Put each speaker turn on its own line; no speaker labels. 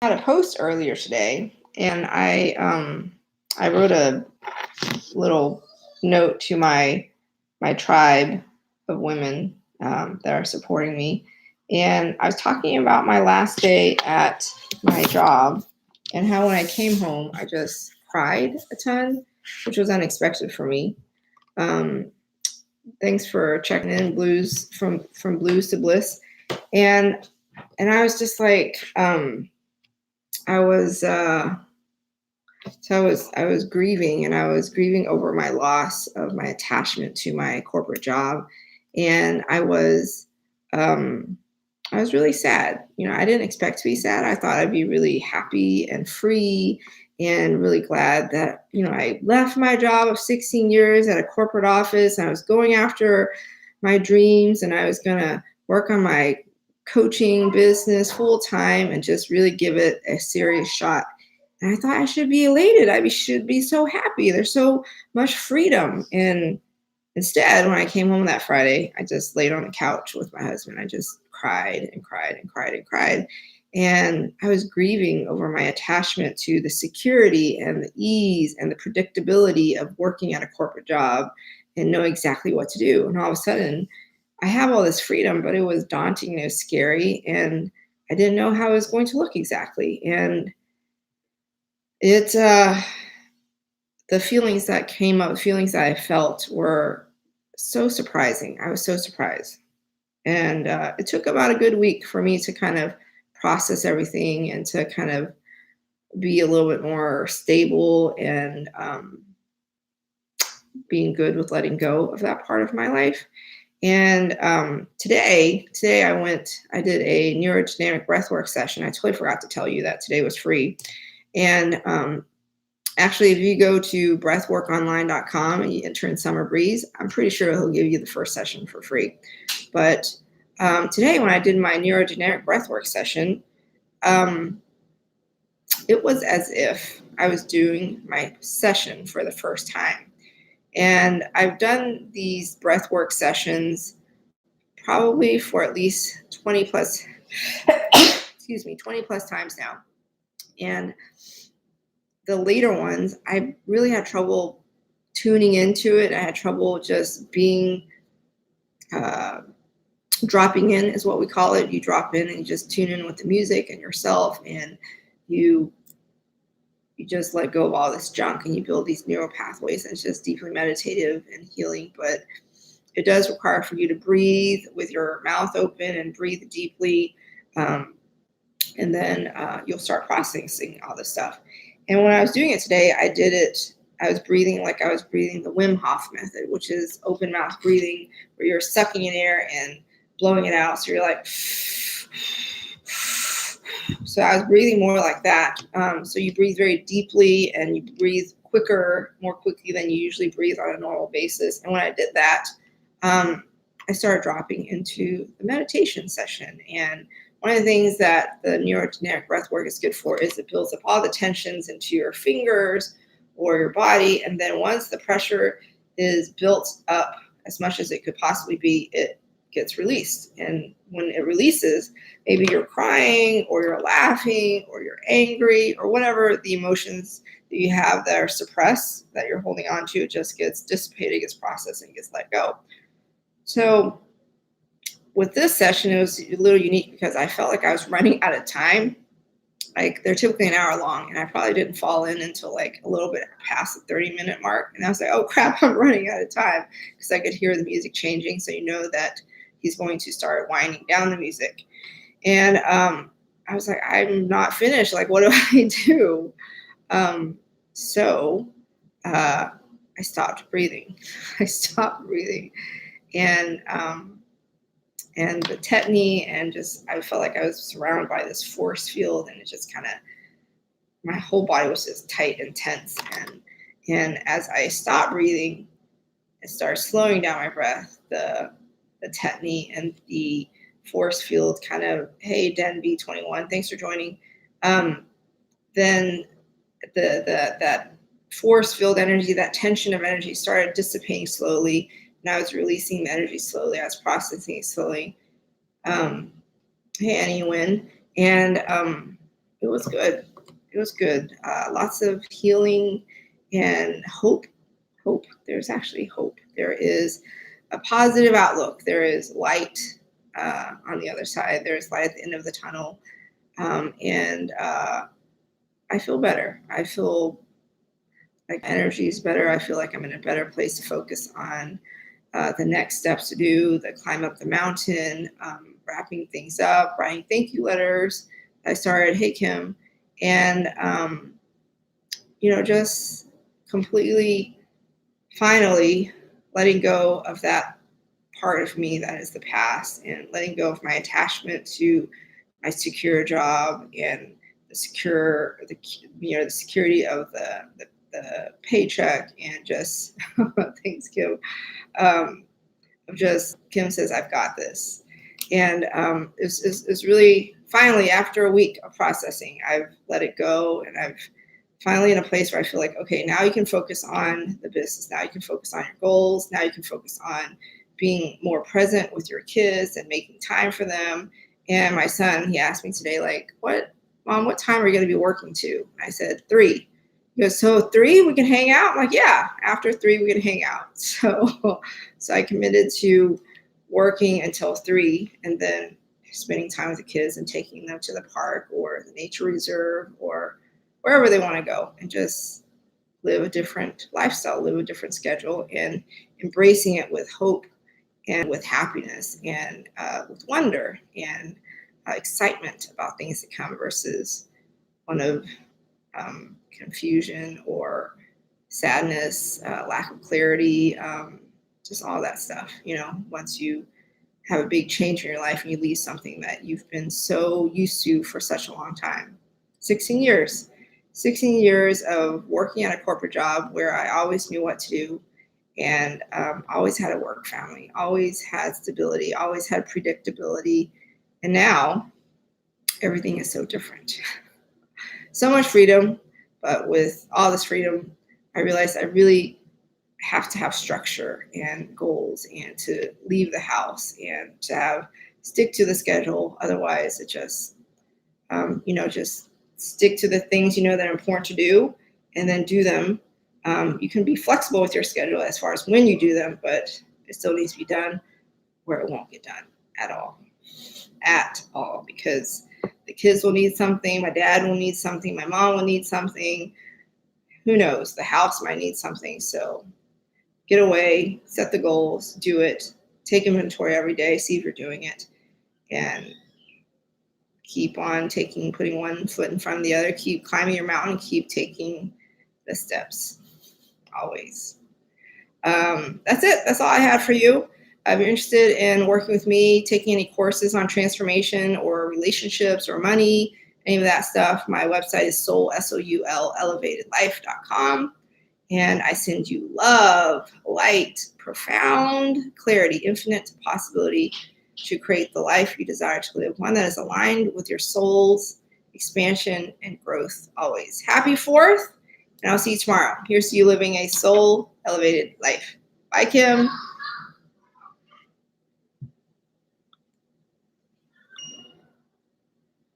had a post earlier today, and I wrote a little note to my tribe of women that are supporting me, and I was talking about my last day at my job and how when I came home I just cried a ton, which was unexpected for me. Um, Thanks for checking in, Blues from Blues to Bliss, and I was just like I was. I was grieving, and I was grieving over my loss of my attachment to my corporate job, and I was really sad. I didn't expect to be sad. I thought I'd be really happy and free and really glad that I left my job of 16 years at a corporate office, and I was going after my dreams, and I was going to work on my coaching business full time and just really give it a serious shot. And I thought I should be elated. Should be so happy. There's so much freedom. And instead, when I came home that Friday, I just laid on the couch with my husband. I just cried and cried and cried and cried. And I was grieving over my attachment to the security and the ease and the predictability of working at a corporate job and know exactly what to do. And all of a sudden, I have all this freedom, but it was daunting. It was scary. And I didn't know how it was going to look exactly. And it the feelings that came up, the feelings that I felt were so surprising. I was so surprised. And it took about a good week for me to kind of process everything and to kind of be a little bit more stable and being good with letting go of that part of my life. And today I did a neurodynamic breathwork session. I totally forgot to tell you that today was free. And actually, if you go to breathworkonline.com and you enter in Summer Breeze, I'm pretty sure he'll give you the first session for free. But today, when I did my neurodynamic breathwork session, it was as if I was doing my session for the first time. And I've done these breathwork sessions probably for at least 20 plus, 20 plus times now. And the later ones, I really had trouble tuning into it. I had trouble just being, dropping in is what we call it. You drop in and you just tune in with the music and yourself, and you just let go of all this junk and you build these neural pathways. And it's just deeply meditative and healing, but it does require for you to breathe with your mouth open and breathe deeply. And then you'll start processing all this stuff. And when I was doing it today, I was breathing like I was breathing the Wim Hof method, which is open mouth breathing, where you're sucking in air and blowing it out. So you're like, so I was breathing more like that. So you breathe very deeply and you breathe more quickly than you usually breathe on a normal basis. And when I did that, I started dropping into the meditation session. And one of the things that the neurodynamic breath work is good for is it builds up all the tensions into your fingers or your body. And then once the pressure is built up as much as it could possibly be, it gets released. And when it releases, maybe you're crying or you're laughing or you're angry or whatever the emotions that you have that are suppressed, that you're holding on to, it just gets dissipated, gets processed, and gets let go. So with this session, it was a little unique because I felt like I was running out of time. Like, they're typically an hour long, and I probably didn't fall in until like a little bit past the 30-minute mark. And I was like, oh crap, I'm running out of time, because I could hear the music changing. So you know that he's going to start winding down the music. And I was like, I'm not finished. Like, what do I do? So I stopped breathing. And the tetany, and just, I felt like I was surrounded by this force field, and it just kind of, my whole body was just tight and tense. And as I stopped breathing and started slowing down my breath, the tetany and the force field kind of, hey, Den B21, thanks for joining. Then that force field energy, that tension of energy started dissipating slowly. And I was releasing the energy slowly. I was processing it slowly. Hey, Annie Wynn. And It was good. It was good. Lots of healing and hope. Hope. There's actually hope. There is a positive outlook. There is light on the other side. There's light at the end of the tunnel. And I feel better. I feel like energy is better. I feel like I'm in a better place to focus on the next steps to do, the climb up the mountain, wrapping things up, writing thank you letters. I started Hey Kim, and just completely, finally letting go of that part of me that is the past, and letting go of my attachment to my secure job and the security of the paycheck, and just thanks Kim, um, of just Kim says I've got this. And it's really finally, after a week of processing, I've let it go, and I've finally in a place where I feel like, okay, now you can focus on the business. Now you can focus on your goals. Now you can focus on being more present with your kids and making time for them. And my son, he asked me today, like, Mom, what time are you going to be working to? I said, 3. He goes, so 3, we can hang out? I'm like, yeah, after 3, we can hang out. So I committed to working until 3, and then spending time with the kids and taking them to the park or the nature reserve or wherever they want to go, and just live a different lifestyle, live a different schedule, and embracing it with hope and with happiness and with wonder and excitement about things to come, versus one of confusion or sadness, lack of clarity, just all that stuff. Once you have a big change in your life and you leave something that you've been so used to for such a long time. 16 years. 16 years of working at a corporate job where I always knew what to do, and always had a work family, always had stability, always had predictability. And now everything is so different. So much freedom, but with all this freedom, I realized I really have to have structure and goals, and to leave the house and to stick to the schedule. Otherwise, it just, just stick to the things that are important to do, and then do them. You can be flexible with your schedule as far as when you do them, but it still needs to be done where it won't get done at all. At all, because the kids will need something, my dad will need something, my mom will need something. Who knows? The house might need something. So get away, set the goals, do it, take inventory every day, see if you're doing it, and keep on putting one foot in front of the other. Keep climbing your mountain, keep taking the steps, always. That's it. That's all I have for you. If you're interested in working with me, taking any courses on transformation or relationships or money, any of that stuff, my website is elevatedlife.com. And I send you love, light, profound clarity, infinite possibility to create the life you desire to live, one that is aligned with your soul's expansion and growth always. Happy 4th, and I'll see you tomorrow. Here's to you living a soul elevated life. Bye, Kim.